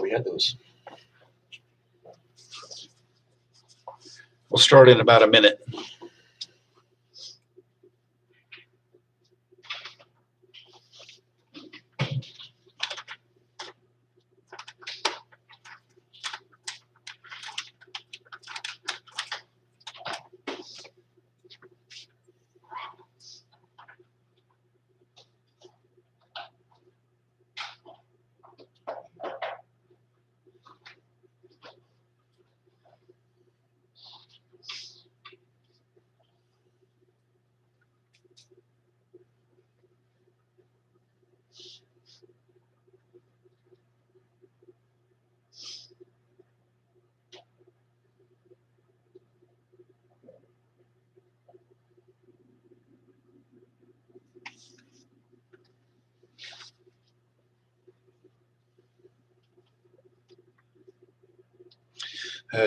We had those. We'll start in about a minute.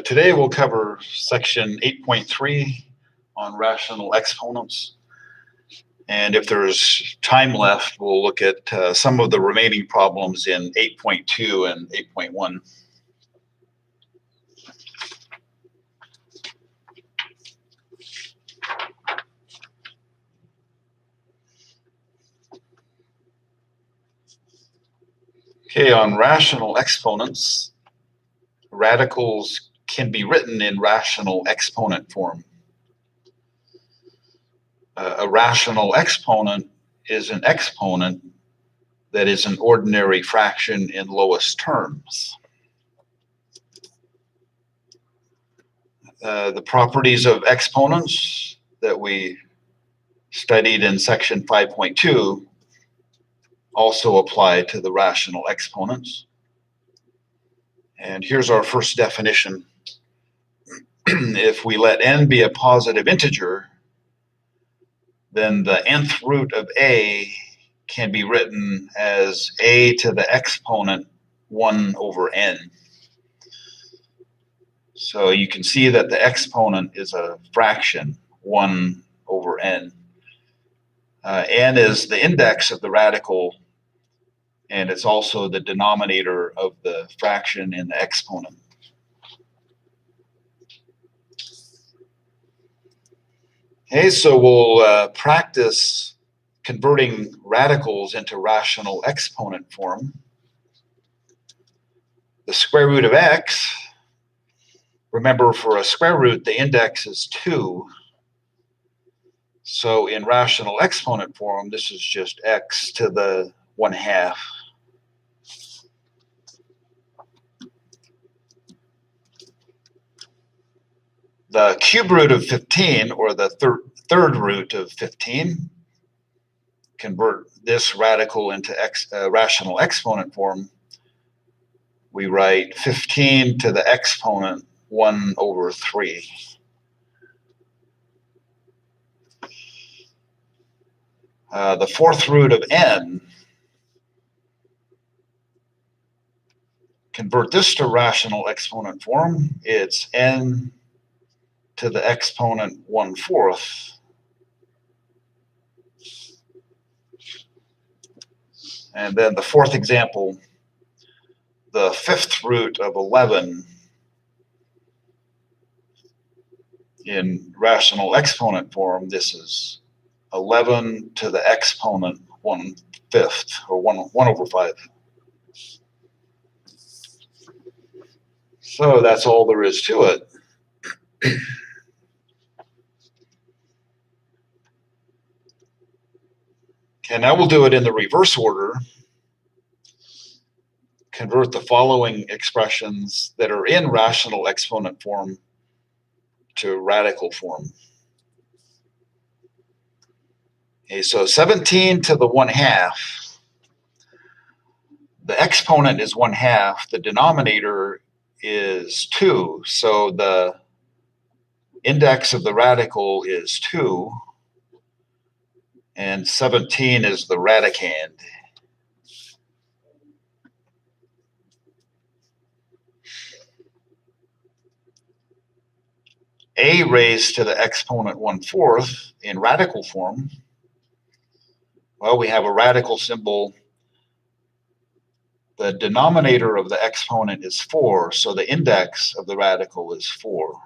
Today we'll cover section 8.3 on rational exponents. And if there's time left, we'll look at some of the remaining problems in 8.2 and 8.1. Okay, on rational exponents, radicals can be written in rational exponent form. A rational exponent is an exponent that is an ordinary fraction in lowest terms. The properties of exponents that we studied in section 5.2 also apply to the rational exponents. And here's our first definition. If we let n be a positive integer, then the nth root of a can be written as a to the exponent 1 over n. So you can see that the exponent is a fraction, 1 over n. N is the index of the radical, and it's also the denominator of the fraction in the exponent. Okay, so we'll practice converting radicals into rational exponent form. The square root of x, remember for a square root, the index is 2. So in rational exponent form, this is just x to the 1/2. The cube root of 15, or the third root of 15, convert this radical into rational exponent form. We write 15 to the exponent 1 over 3. The fourth root of n, convert this to rational exponent form. It's n to the exponent 1/4. And then the fourth example, the fifth root of 11 in rational exponent form. This is 11 to the exponent 1/5, or 1 over 5. So that's all there is to it. Okay, now we'll do it in the reverse order. Convert the following expressions that are in rational exponent form to radical form. Okay, so 17 to the 1/2. The exponent is 1/2. The denominator is 2. So the index of the radical is 2. And 17 is the radicand. A raised to the exponent 1/4 in radical form. Well, we have a radical symbol. The denominator of the exponent is 4, so the index of the radical is 4.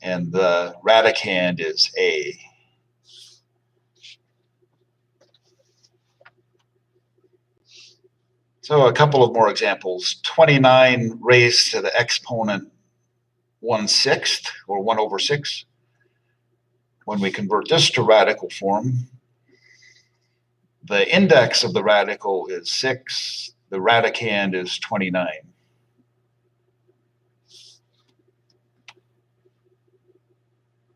And the radicand is A. So a couple of more examples. 29 raised to the exponent 1/6, or 1/6. When we convert this to radical form, the index of the radical is 6. The radicand is 29.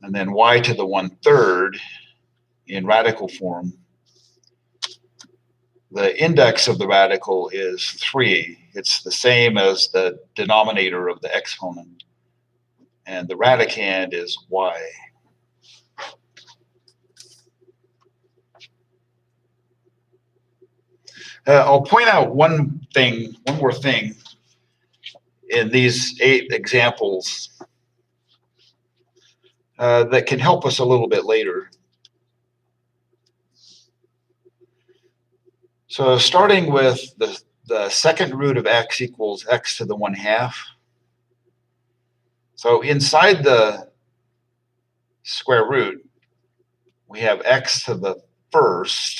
And then y to the 1/3 in radical form. The index of the radical is 3. It's the same as the denominator of the exponent. And the radicand is y. I'll point out one more thing in these 8 examples that can help us a little bit later. So starting with the second root of x equals x to the 1/2. So inside the square root, we have x to the first.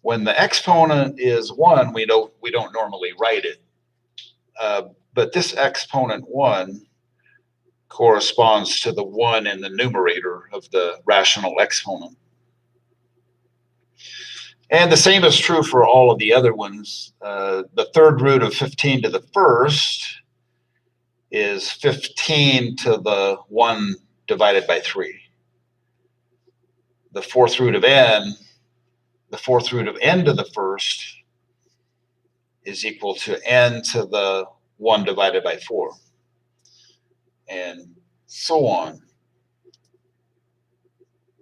When the exponent is 1, we don't normally write it. But this exponent 1 corresponds to the 1 in the numerator of the rational exponent. And the same is true for all of the other ones. The third root of 15 to the first is 15 to the 1 divided by 3. The fourth root of n to the first is equal to n to the 1 divided by 4. And so on.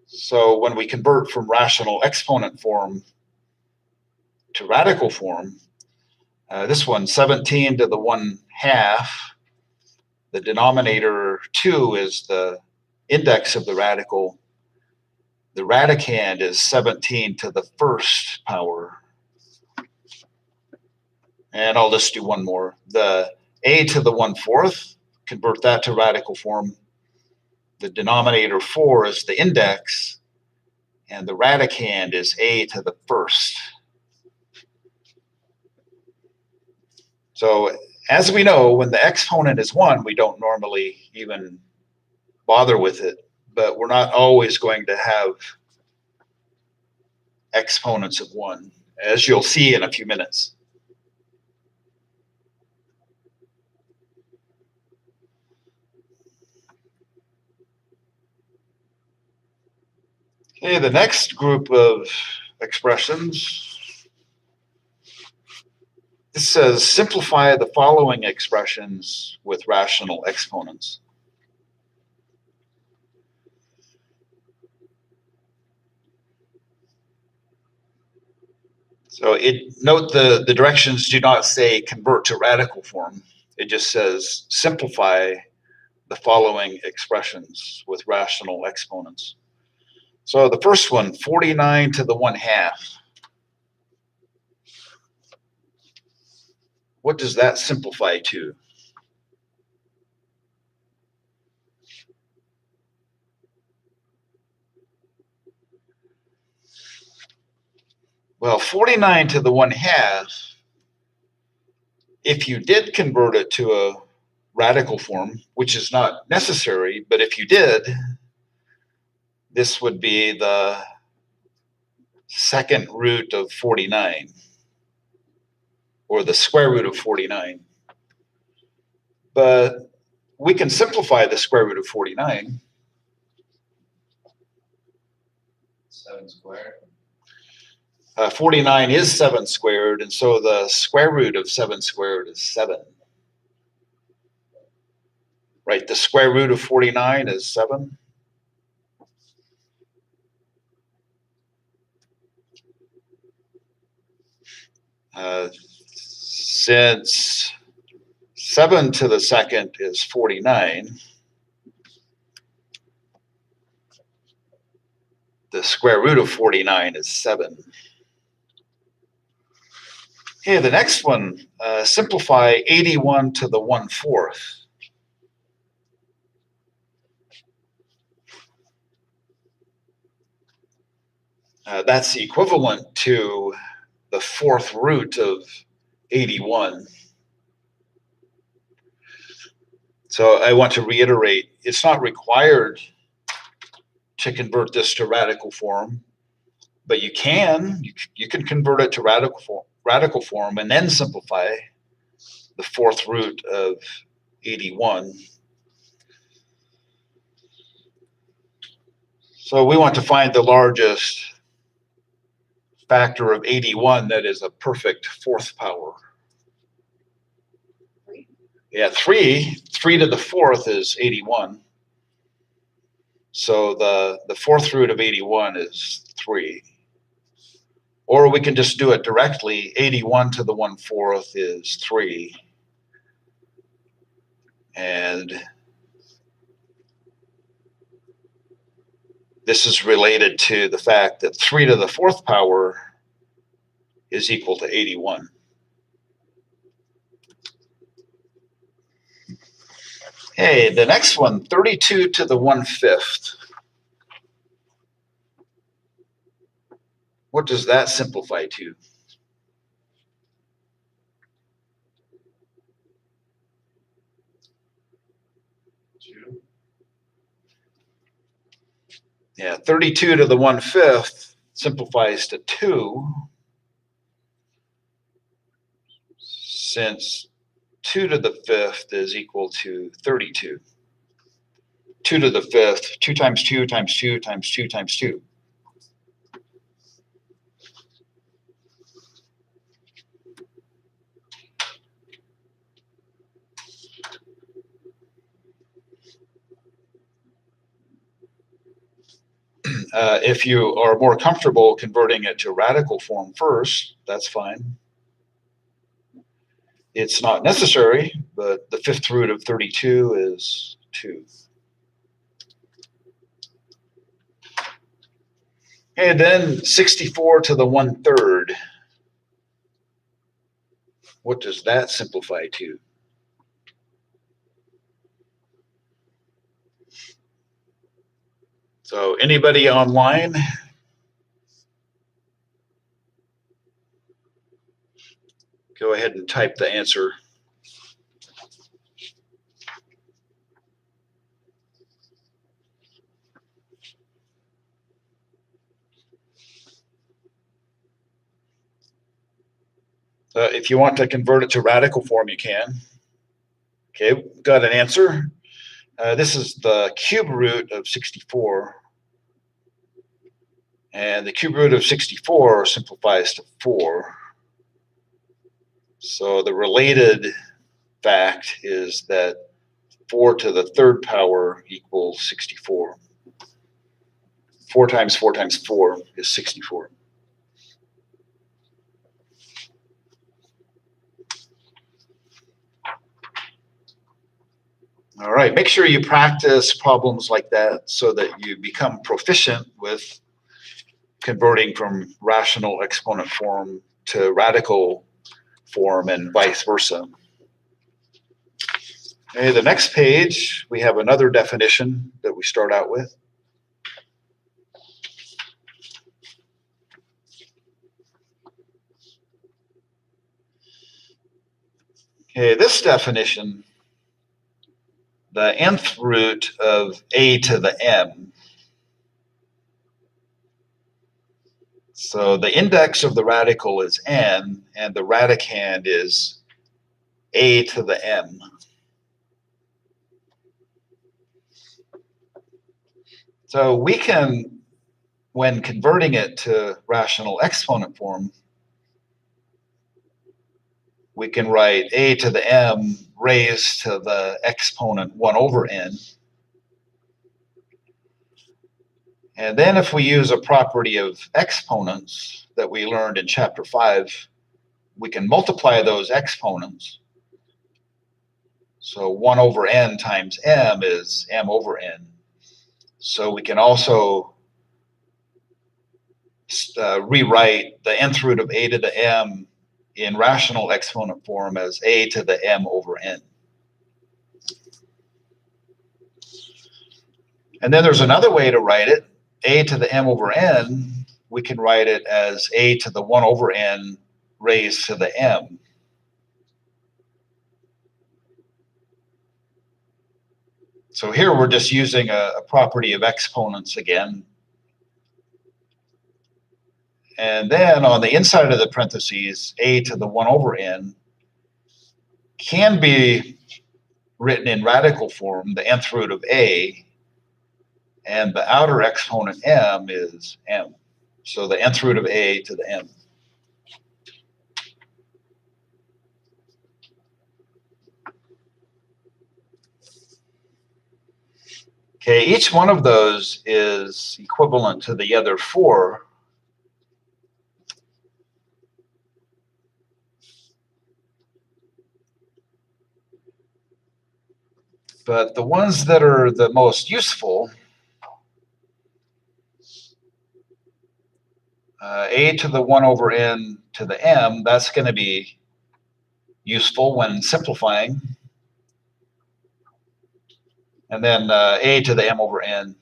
So when we convert from rational exponent form to radical form, this one, 17 to the 1/2, the denominator 2 is the index of the radical. The radicand is 17 to the first power. And I'll just do one more. The a to the 1/4, convert that to radical form. The denominator 4 is the index, and the radicand is a to the first. So as we know, when the exponent is 1, we don't normally even bother with it, but we're not always going to have exponents of 1, as you'll see in a few minutes. Okay, the next group of expressions, this says simplify the following expressions with rational exponents. So note the directions do not say convert to radical form. It just says simplify the following expressions with rational exponents. So the first one, 49 to the 1/2. What does that simplify to? Well, 49 to the 1/2, if you did convert it to a radical form, which is not necessary, but if you did, this would be the second root of 49, or the square root of 49. But we can simplify the square root of 49. 7 squared. 49 is 7 squared, and so the square root of 7 squared is 7. Right, the square root of 49 is 7. Since 7 to the second is 49, the square root of 49 is 7. Okay, the next one, simplify 81 to the 1/4. That's equivalent to the 4th root of 81. So I want to reiterate, it's not required to convert this to radical form, but you can convert it to radical form and then simplify the 4th root of 81. So we want to find the largest factor of 81 that is a perfect 4th power. Yeah, 3 to the 4th is 81. So the 4th root of 81 is 3. Or we can just do it directly. 81 to the 1/4 is 3. And this is related to the fact that 3 to the 4th power is equal to 81. Hey, the next one, 32 to the 1/5. What does that simplify to? Yeah, 32 to the 1/5 simplifies to 2, since 2 to the 5th is equal to 32. 2 to the 5th, 2 times 2 times 2 times 2 times 2. If you are more comfortable converting it to radical form first, that's fine. It's not necessary, but the 5th root of 32 is 2. And then 64 to the 1/3. What does that simplify to? So anybody online? Go ahead and type the answer. If you want to convert it to radical form, you can. Okay, got an answer. This is the cube root of 64. And the cube root of 64 simplifies to 4. So the related fact is that 4 to the 3rd power equals 64. 4 times 4 times 4 is 64. All right, make sure you practice problems like that so that you become proficient with converting from rational exponent form to radical form and vice versa. Okay, the next page, we have another definition that we start out with. Okay, this definition, the nth root of a to the m. So the index of the radical is n, and the radicand is a to the m. So we can, when converting it to rational exponent form, we can write a to the m raised to the exponent 1 over n. And then if we use a property of exponents that we learned in chapter 5, we can multiply those exponents. So 1 over n times m is m over n. So we can also rewrite the nth root of a to the m in rational exponent form as a to the m over n. And then there's another way to write it. A to the m over n, we can write it as a to the 1 over n raised to the m. So here we're just using a property of exponents again. And then on the inside of the parentheses, a to the 1 over n can be written in radical form, the nth root of a, and the outer exponent m is m. So the nth root of a to the m. Okay, each one of those is equivalent to the other 4. But the ones that are the most useful, a to the 1 over n to the m, that's going to be useful when simplifying. And then a to the m over n.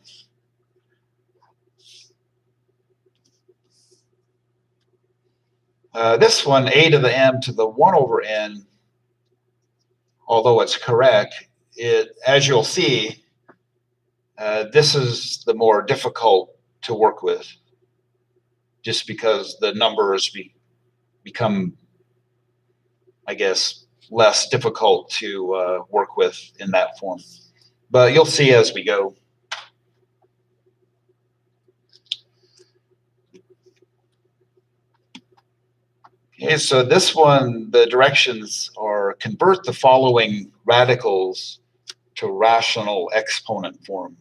This one, a to the m to the 1 over n, although it's correct, as you'll see, this is the more difficult to work with, just because the numbers become, I guess, less difficult to work with in that form. But you'll see as we go. Okay, so this one, the directions are convert the following radicals to rational exponent form.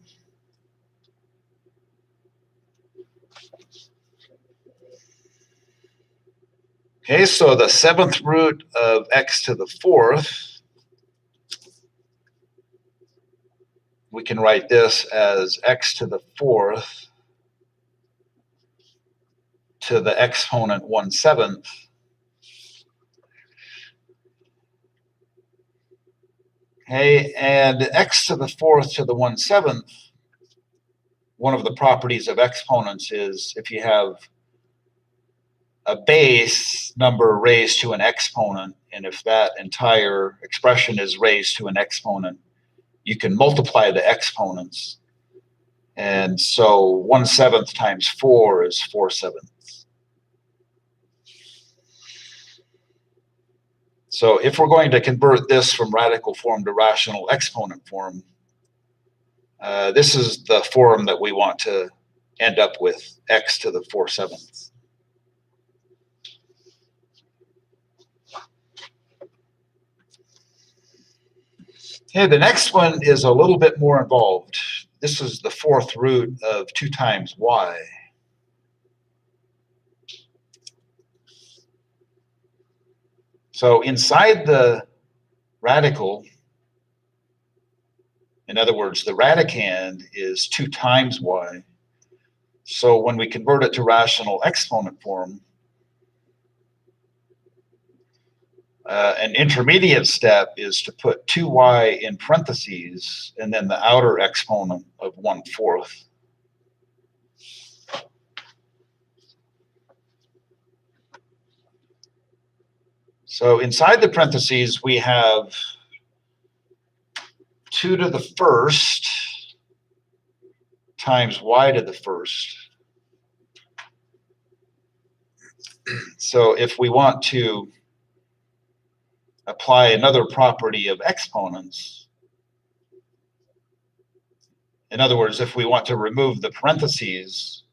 Okay, so the 7th root of x to the 4th, we can write this as x to the 4th to the exponent 1/7. Okay, and x to the 4th to the 1/7, one of the properties of exponents is if you have a base number raised to an exponent, and if that entire expression is raised to an exponent, you can multiply the exponents. And so 1/7 times 4 is 4/7. So if we're going to convert this from radical form to rational exponent form, this is the form that we want to end up with, x to the 4/7. Okay, the next one is a little bit more involved. This is the 4th root of 2 times y. So inside the radical, in other words, the radicand is 2 times y. So when we convert it to rational exponent form, an intermediate step is to put 2y in parentheses and then the outer exponent of 1/4. So inside the parentheses, we have 2 to the 1st times y to the 1st. So if we want to apply another property of exponents, In other words, if we want to remove the parentheses,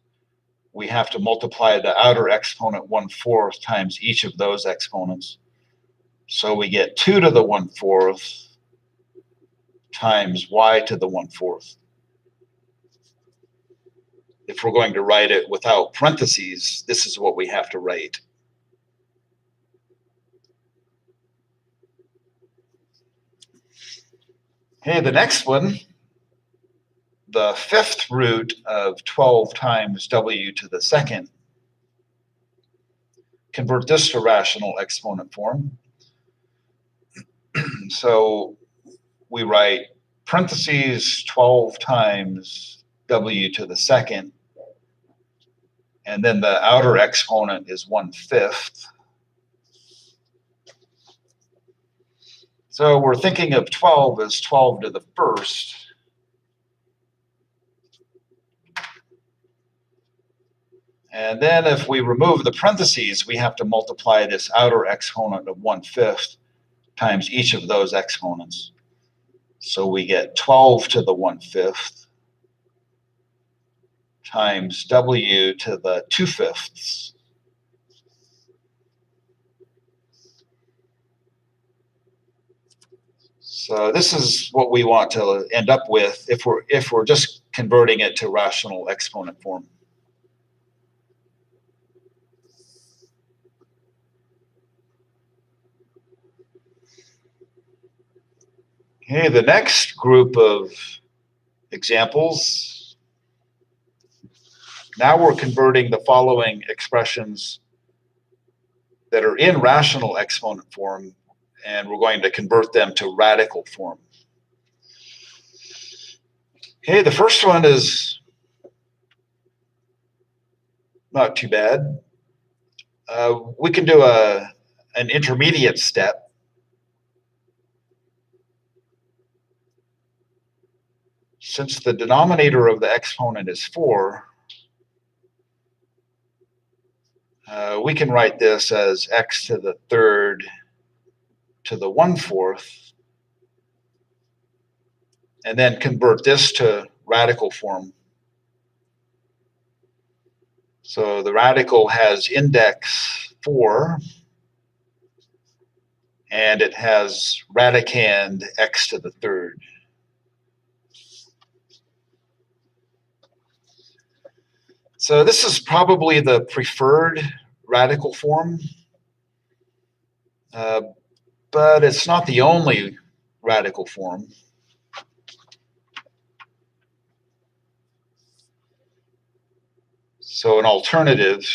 we have to multiply the outer exponent 1/4 times each of those exponents. So we get 2 to the 1/4 times y to the 1/4. If we're going to write it without parentheses, this is what we have to write. Okay, the next one, the 5th root of 12 times w to the 2nd. Convert this to rational exponent form. So we write parentheses 12 times w to the 2nd, and then the outer exponent is 1/5. So we're thinking of 12 as 12 to the 1st. And then if we remove the parentheses, we have to multiply this outer exponent of 1/5 times each of those exponents. So we get 12 to the 1/5 times w to the 2/5. So this is what we want to end up with if we're just converting it to rational exponent form. Okay, the next group of examples. Now we're converting the following expressions that are in rational exponent form, and we're going to convert them to radical form. Okay, the first one is not too bad. We can do an intermediate step. Since the denominator of the exponent is 4, we can write this as x to the 3rd to the 1/4, and then convert this to radical form. So the radical has index 4, and it has radicand x to the 3rd. So this is probably the preferred radical form, but it's not the only radical form. So an alternative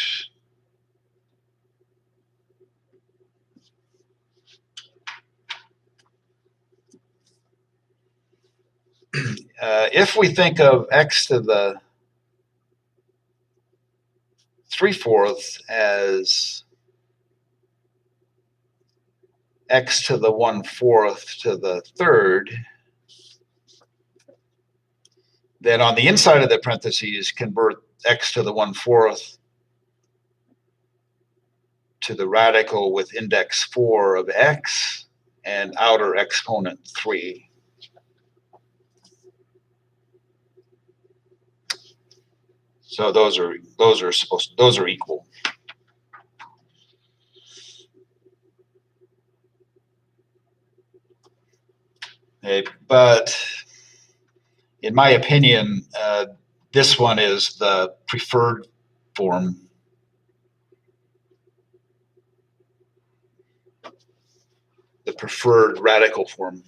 if we think of x to the 3/4 as x to the 1/4 to the 3rd, then on the inside of the parentheses, convert x to the 1/4 to the radical with index 4 of x and outer exponent 3. So those are equal. Okay, but in my opinion, this one is the preferred form. The preferred radical form.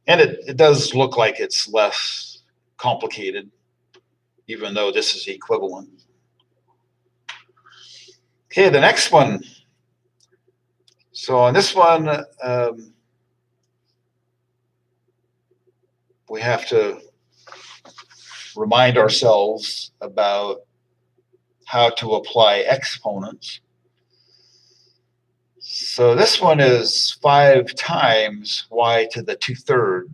And it does look like it's less complicated, even though this is equivalent. Okay, the next one. So on this one, we have to remind ourselves about how to apply exponents. So this one is 5 times y to the 2/3.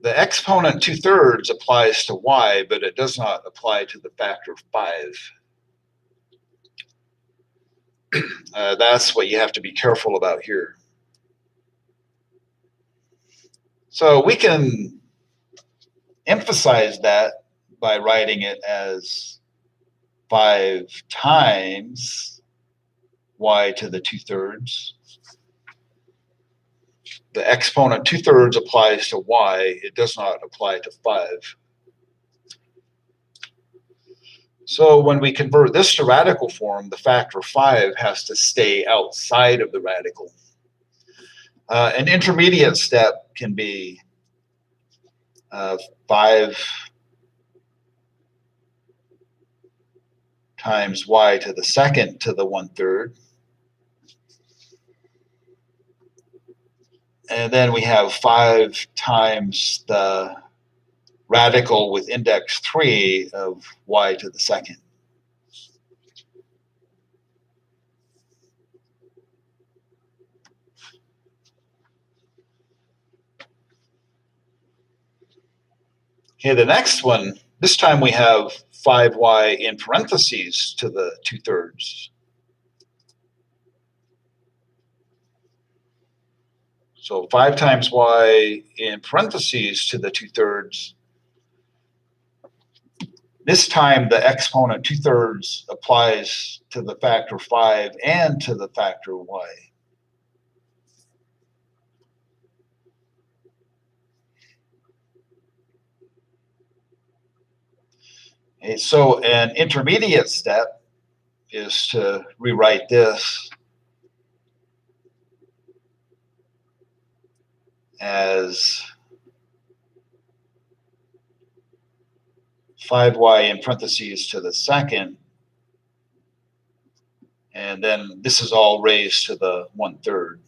The exponent 2/3 applies to y, but it does not apply to the factor 5. That's what you have to be careful about here. So we can emphasize that by writing it as 5 times y to the 2/3. The exponent 2/3 applies to y. It does not apply to 5. So when we convert this to radical form, the factor 5 has to stay outside of the radical. An intermediate step can be 5 times y to the 2nd to the 1/3. And then we have 5 times the radical with index 3 of y to the 2nd. Okay, the next one, this time we have 5y in parentheses to the 2/3. So 5 times y in parentheses to the 2/3. This time the exponent 2/3 applies to the factor 5 and to the factor y. Okay, so an intermediate step is to rewrite this as 5y in parentheses to the 2nd, and then this is all raised to the 1/3.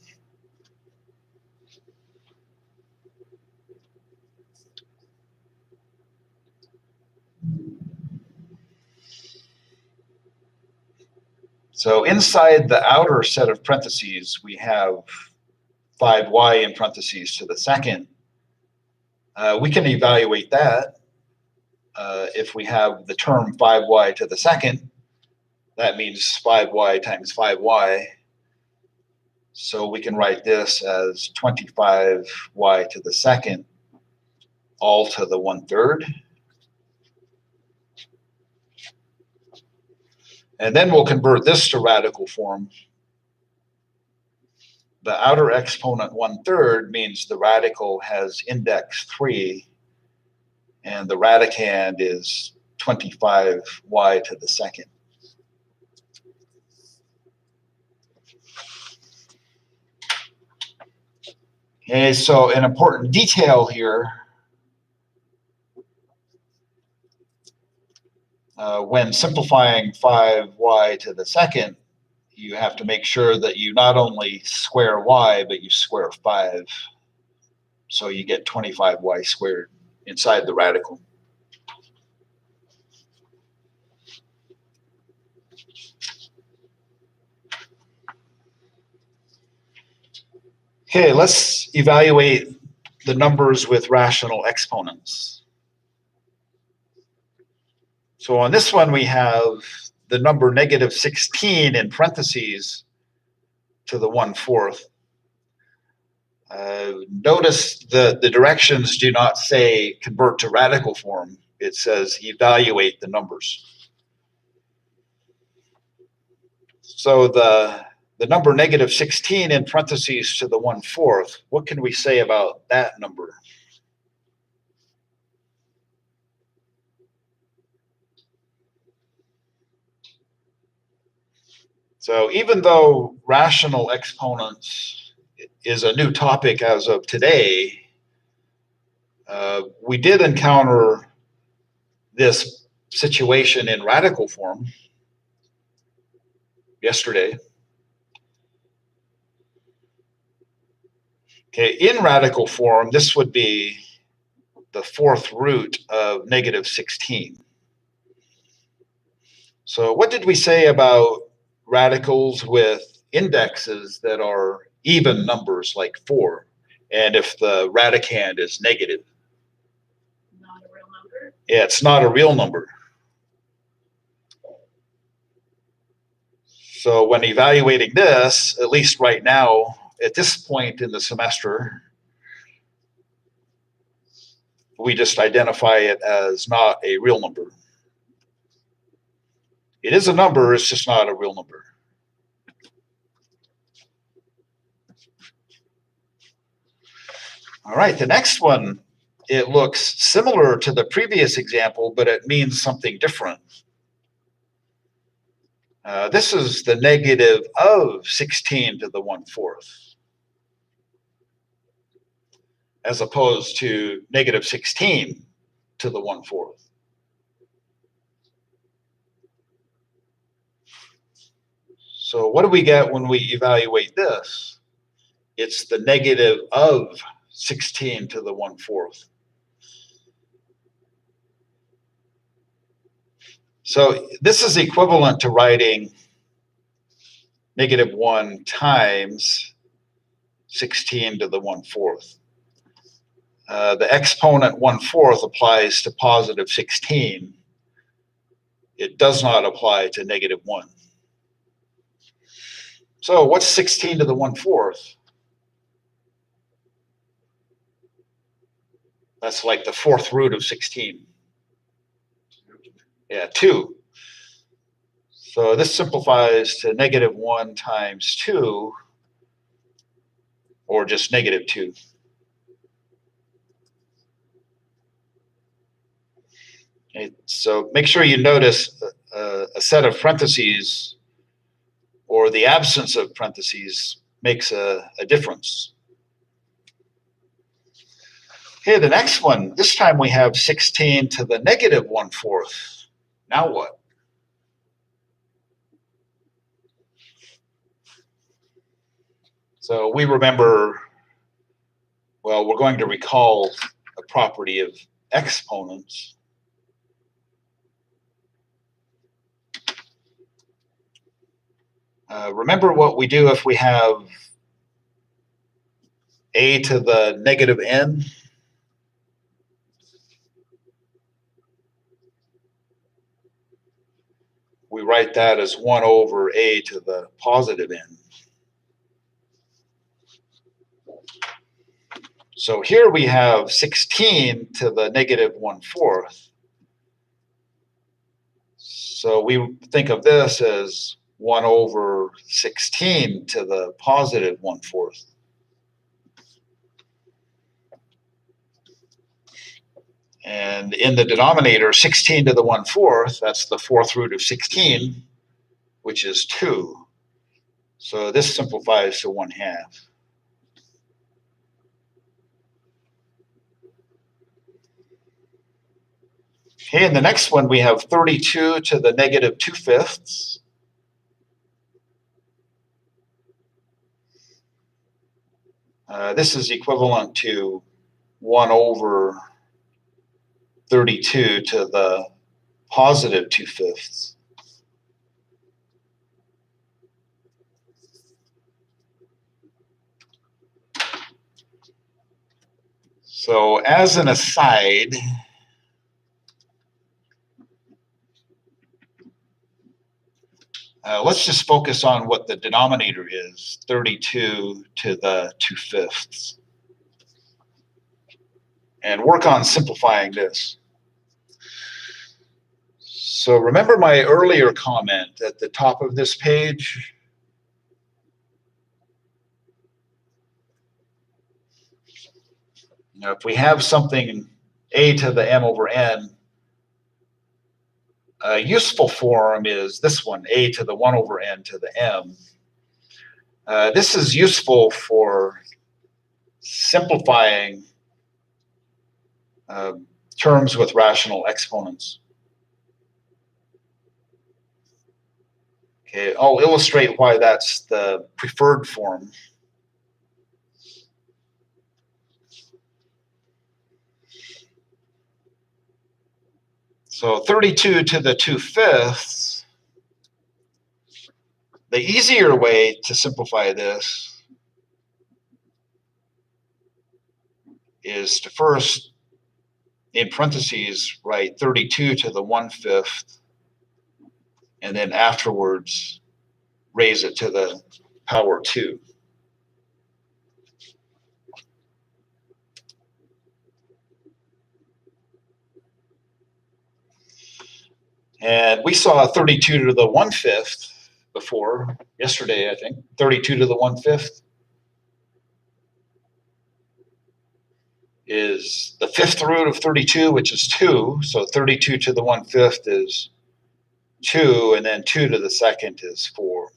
So inside the outer set of parentheses, we have 5y in parentheses to the 2nd. We can evaluate that. If we have the term 5y to the 2nd, that means 5y times 5y. So we can write this as 25y to the 2nd, all to the 1/3. And then we'll convert this to radical form. The outer exponent 1/3 means the radical has index 3, and the radicand is 25y to the 2nd. Okay, so an important detail here, when simplifying 5y to the 2nd, you have to make sure that you not only square y, but you square 5. So you get 25y squared inside the radical. Okay, let's evaluate the numbers with rational exponents. So on this one, we have the number -16 in parentheses to the 1/4. Notice the directions do not say convert to radical form. It says evaluate the numbers. So the number -16 in parentheses to the 1/4, what can we say about that number? So even though rational exponents is a new topic as of today, we did encounter this situation in radical form yesterday. Okay, in radical form, this would be the 4th root of -16. So what did we say about radicals with indexes that are even numbers like 4? And if the radicand is negative? Not a real number. Yeah, it's not a real number. So when evaluating this, at least right now, at this point in the semester, we just identify it as not a real number. It is a number, it's just not a real number. All right, the next one, it looks similar to the previous example, but it means something different. This is the negative of 16 to the 1/4, as opposed to negative 16 to the 1/4. So what do we get when we evaluate this? It's the negative of 16 to the 1/4. So this is equivalent to writing -1 times 16 to the 1/4. The exponent 1/4 applies to positive 16. It does not apply to -1. So what's 16 to the 1/4? That's like the 4th root of 16. Yeah, 2. So this simplifies to -1 times 2, or just -2. Okay, so make sure you notice a set of parentheses, or the absence of parentheses, makes a difference. Okay, the next one, this time we have 16 to the -1/4. Now what? So we remember, well, we're going to recall a property of exponents. Remember what we do if we have a to the -n? We write that as 1 over a to the positive n. So here we have 16 to the -1/4. So we think of this as 1 over 16 to the positive 1/4. And in the denominator, 16 to the 1/4, that's the 4th root of 16, which is 2. So this simplifies to 1/2. Okay, in the next one, we have 32 to the -2/5. This is equivalent to 1 over 32 to the positive 2/5. So as an aside, let's just focus on what the denominator is, 32 to the 2/5, and work on simplifying this. So remember my earlier comment at the top of this page? Now, if we have something a to the m over n, a useful form is this one, a to the 1 over n to the m. This is useful for simplifying terms with rational exponents. Okay, I'll illustrate why that's the preferred form. So 32 to the 2/5, the easier way to simplify this is to first, in parentheses, write 32 to the 1/5, and then afterwards raise it to the power 2. And we saw 32 to the 1/5 before, yesterday, I think. 32 to the 1/5 is the 5th root of 32, which is 2. So 32 to the 1/5 is 2, and then 2 to the 2nd is 4.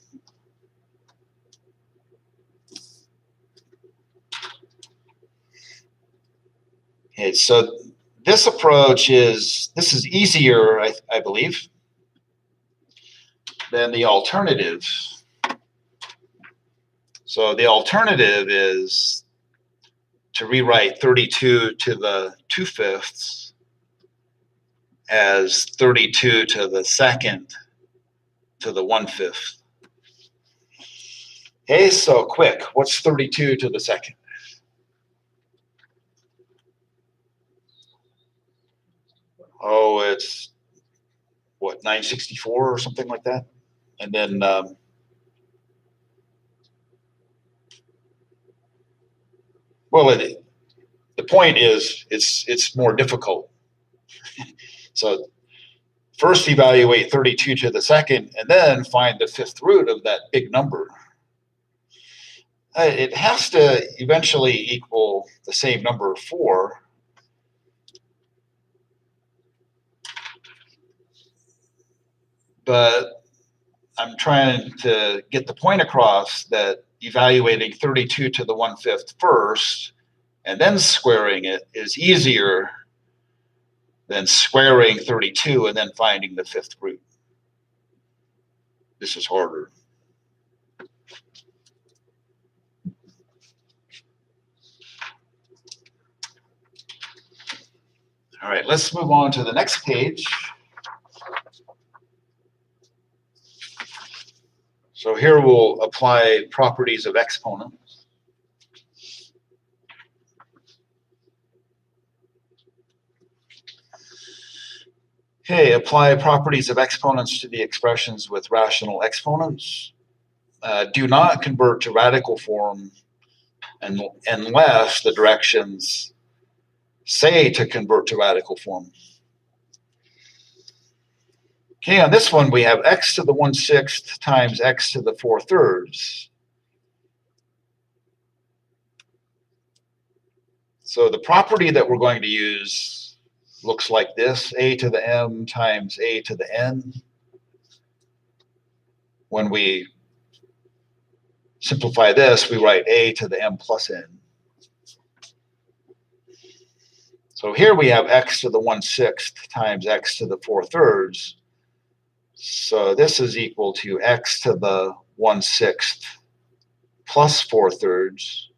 Okay, so this approach this is easier, I believe, than the alternative. So the alternative is to rewrite 32 to the 2/5 as 32 to the 2nd to the 1/5. Okay, so quick, what's 32 to the 2nd? Oh, it's what, 964 or something like that? And then well, the point is it's more difficult. So first evaluate 32 to the 2nd and then find the 5th root of that big number. It has to eventually equal the same number, 4. But I'm trying to get the point across that evaluating 32 to the 1/5 first and then squaring it is easier than squaring 32 and then finding the 5th root. This is harder. All right, let's move on to the next page. So here we'll apply properties of exponents. Okay, apply properties of exponents to the expressions with rational exponents. Do not convert to radical form unless the directions say to convert to radical form. Okay, on this one we have x to the 1/6 times x to the 4/3. So the property that we're going to use looks like this: a to the m times a to the n. When we simplify this, we write a to the m plus n. So here we have x to the 1/6 times x to the 4/3. So this is equal to x to the 1/6 plus 4/3.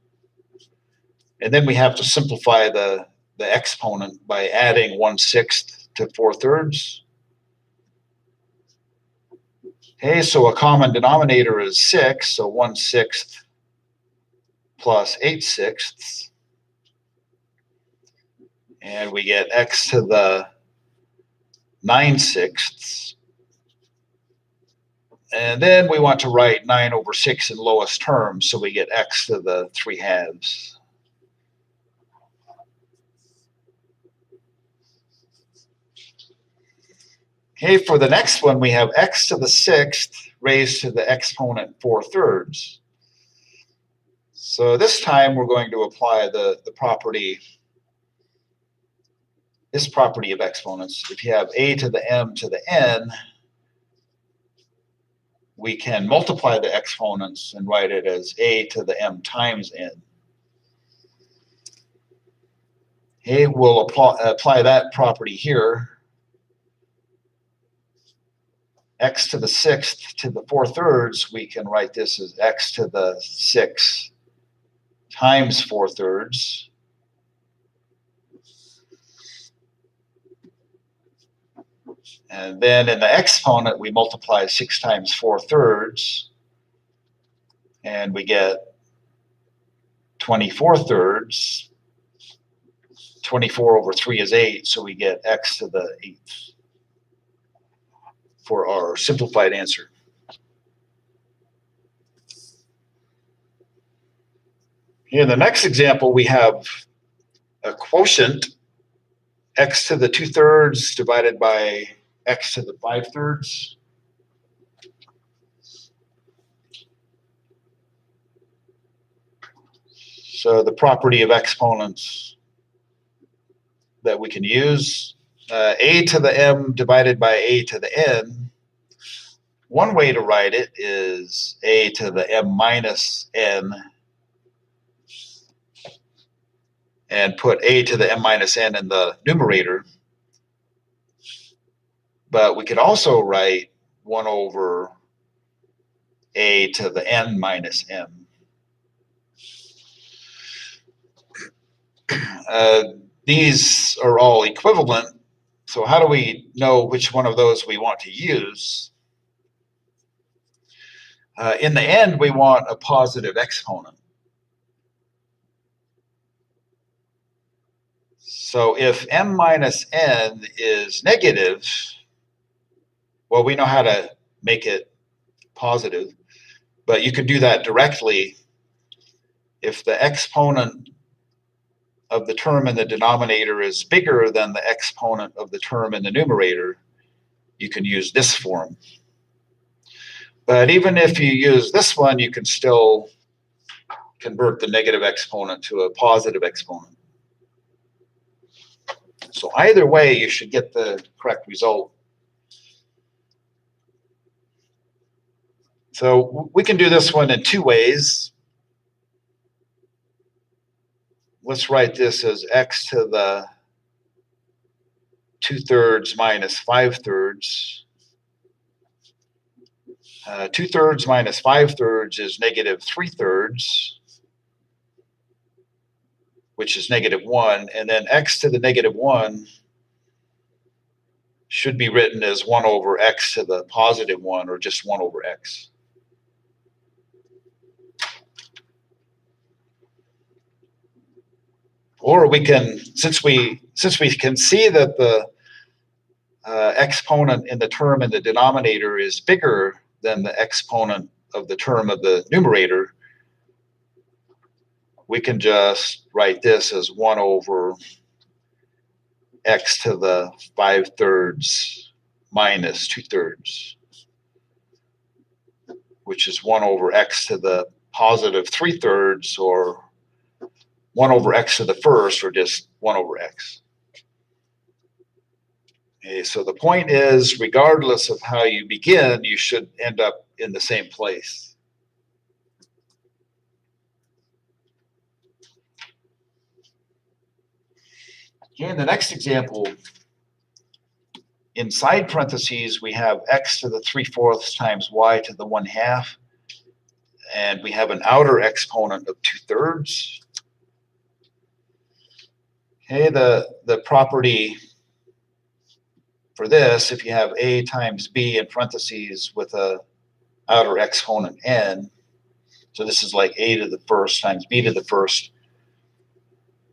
And then we have to simplify the exponent by adding 1/6 to 4/3. Okay, so a common denominator is 6, so 1/6 plus 8/6. And we get x to the 9/6. And then we want to write 9/6 in lowest terms, so we get x to the 3/2. Okay, for the next one, we have x to the 6th raised to the exponent 4/3. So this time we're going to apply the property, this property of exponents. If you have a to the m to the n, we can multiply the exponents and write it as a to the m times n. Okay, we'll apply that property here. X to the 6th to the 4/3, we can write this as x to the 6 times 4/3. And then in the exponent, we multiply 6 times 4/3, and we get 24/3. 24 over 3 is 8, so we get x to the 8th for our simplified answer. In the next example, we have a quotient, x to the 2/3 divided by x to the 5/3. So the property of exponents that we can use, a to the m divided by a to the n. One way to write it is a to the m minus n, and put a to the m minus n in the numerator. But we could also write 1 over a to the n minus m. These are all equivalent. So how do we know which one of those we want to use? In the end, we want a positive exponent. So if m minus n is negative, well, we know how to make it positive, but you could do that directly. If the exponent of the term in the denominator is bigger than the exponent of the term in the numerator, you can use this form. But even if you use this one, you can still convert the negative exponent to a positive exponent. So either way, you should get the correct result. So we can do this one in two ways. Let's write this as x to the 2/3 minus 5/3. 2/3 minus 5/3 is negative 3/3, which is -1. And then x to the -1 should be written as 1 over x to the +1, or just 1 over x. Or we can, since we can see that the exponent in the term in the denominator is bigger than the exponent of the term of the numerator, we can just write this as 1 over x to the 5/3 minus 2/3, which is 1 over x to the +3/3, or 1 over x to the first, or just 1 over x. Okay, so the point is, regardless of how you begin, you should end up in the same place. Okay, in the next example, inside parentheses, we have x to the 3/4 times y to the 1/2, and we have an outer exponent of 2/3. Okay, the property for this, if you have a times b in parentheses with a outer exponent n, so this is like a to the 1st times b to the 1st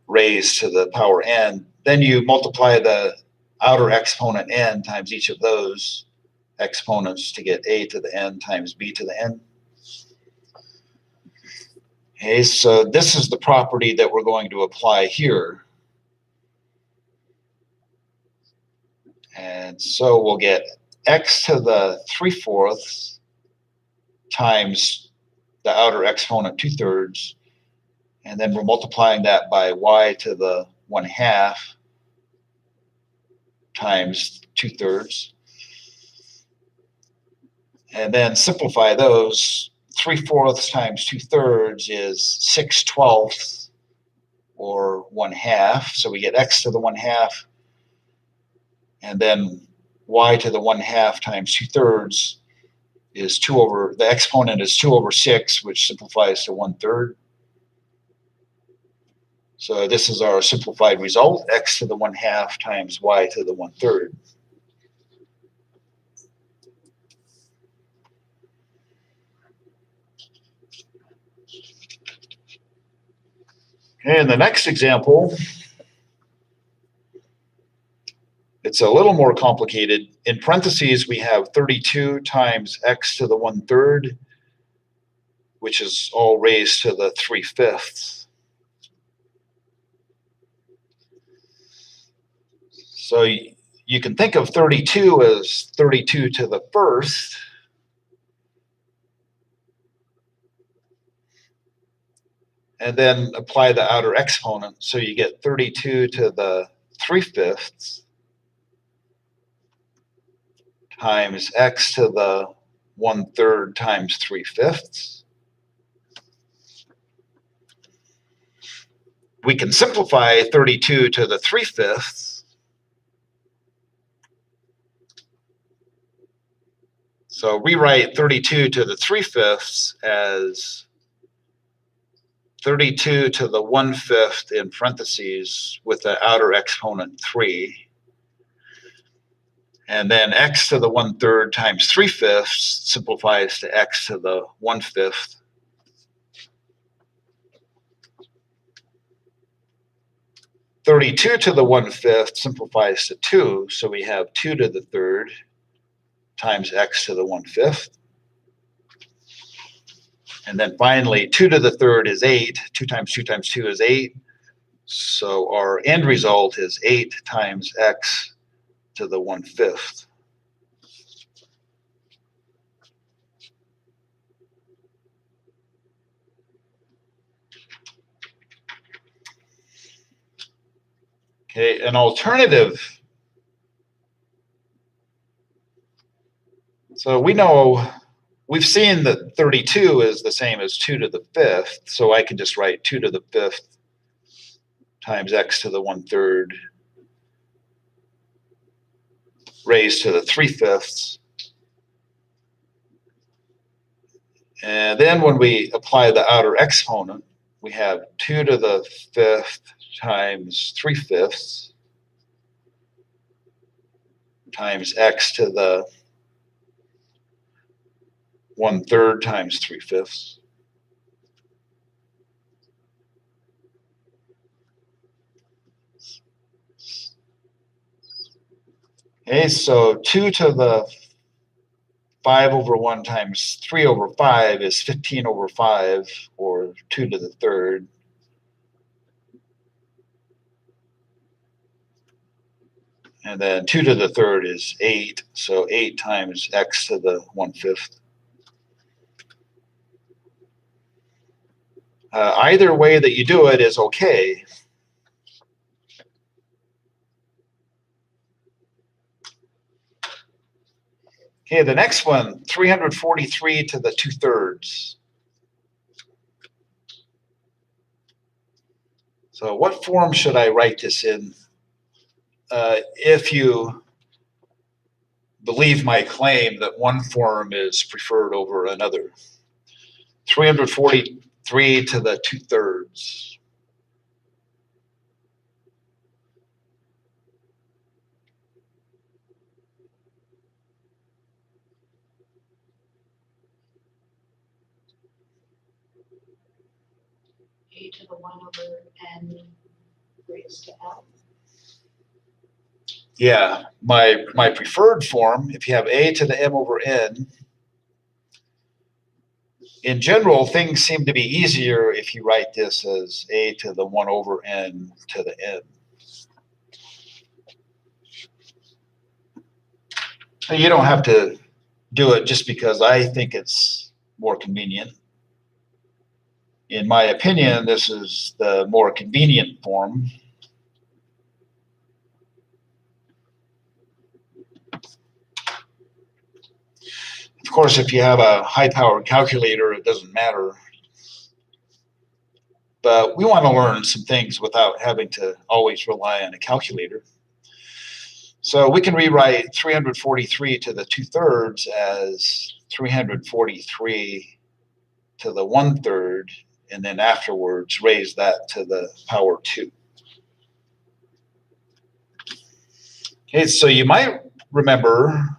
raised to the power n, then you multiply the outer exponent n times each of those exponents to get a to the n times b to the n. Okay, so this is the property that we're going to apply here. And so we'll get x to the 3/4 times the outer exponent 2/3, and then we're multiplying that by y to the 1/2 times 2/3. And then simplify those. 3/4 times 2/3 is 6/12, or 1/2. So we get x to the 1/2, and then y to the 1/2 times 2/3 is 2 over, the exponent is 2 over 6, which simplifies to 1/3. So this is our simplified result, x to the 1/2 times y to the 1/3. Okay, in the next example, it's a little more complicated. In parentheses, we have 32 times x to the 1/3, which is all raised to the 3/5. So you can think of 32 as 32 to the first. And then apply the outer exponent. So you get 32 to the 3/5 times x to the 1/3 times 3/5. We can simplify 32 to the 3/5. So rewrite 32 to the 3/5 as 32 to the 1/5 in parentheses with the outer exponent 3. And then x to the 1/3 times 3/5 simplifies to x to the 1/5. "32 to the 1/5 simplifies to 2, so we have 2 to the 3rd times x to the 1/5. And then finally, 2 to the 3rd is 8. 2 times 2 times 2 is 8. So our end result is 8 times x to the 1/5. Okay, an alternative. So we know, we've seen that 32 is the same as 2 to the 5th, so I can just write 2 to the 5th times x to the 1/3 raised to the 3/5. And then when we apply the outer exponent, we have 2 to the 5th times 3/5 times x to the 1/3 times 3/5. Okay, so 2 to the 5/1 times 3/5 is 15/5, or 2 to the 3rd. And then 2 to the 3rd is 8, so 8 times x to the 1/5. Either way that you do it is okay. Okay, the next one, 343 to the 2/3. So what form should I write this in? If you believe my claim that one form is preferred over another. 343 to the 2/3. A to the 1/n raised to L. Yeah, my preferred form, if you have a to the m/n, in general, things seem to be easier if you write this as a to the 1/n to the n. You don't have to do it just because I think it's more convenient. In my opinion, this is the more convenient form. Of course, if you have a high-powered calculator, it doesn't matter. But we want to learn some things without having to always rely on a calculator. So we can rewrite 343 to the 2/3 as 343 to the 1/3, and then afterwards raise that to the power 2. Okay, so you might remember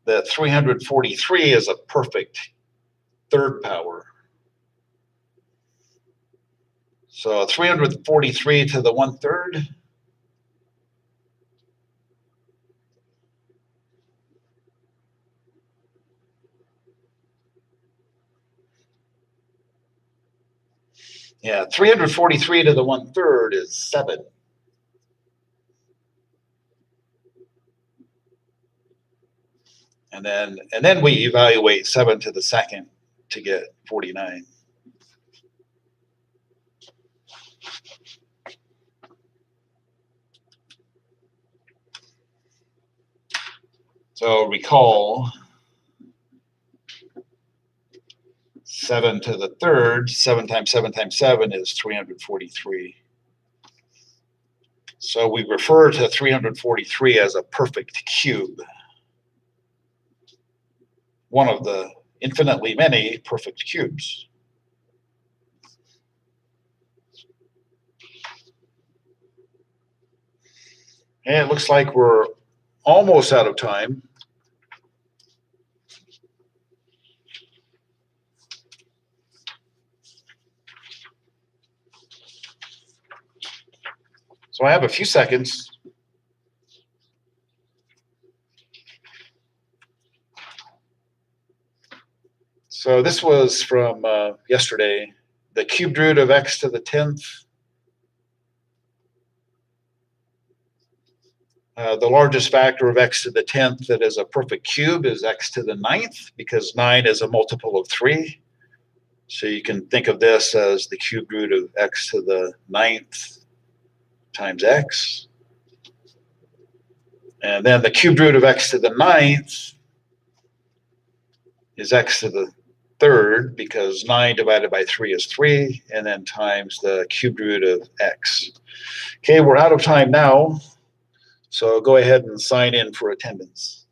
that 343 is a perfect third power. So 343 to the 1/3. Yeah, 343 to the 1/3 is 7. And then we evaluate 7 to the second to get 49. So recall 7 to the third, 7 times 7 times 7 is 343. So we refer to 343 as a perfect cube, one of the infinitely many perfect cubes. And it looks like we're almost out of time. So I have a few seconds. So this was from yesterday. The cubed root of x to the 10th. The largest factor of x to the 10th that is a perfect cube is x to the 9th, because 9 is a multiple of 3. So you can think of this as the cubed root of x to the 9th times x. And then the cubed root of x to the 9th is x to the 3rd, because 9 divided by 3 is 3, and then times the cubed root of x. Okay, we're out of time now, so go ahead and sign in for attendance.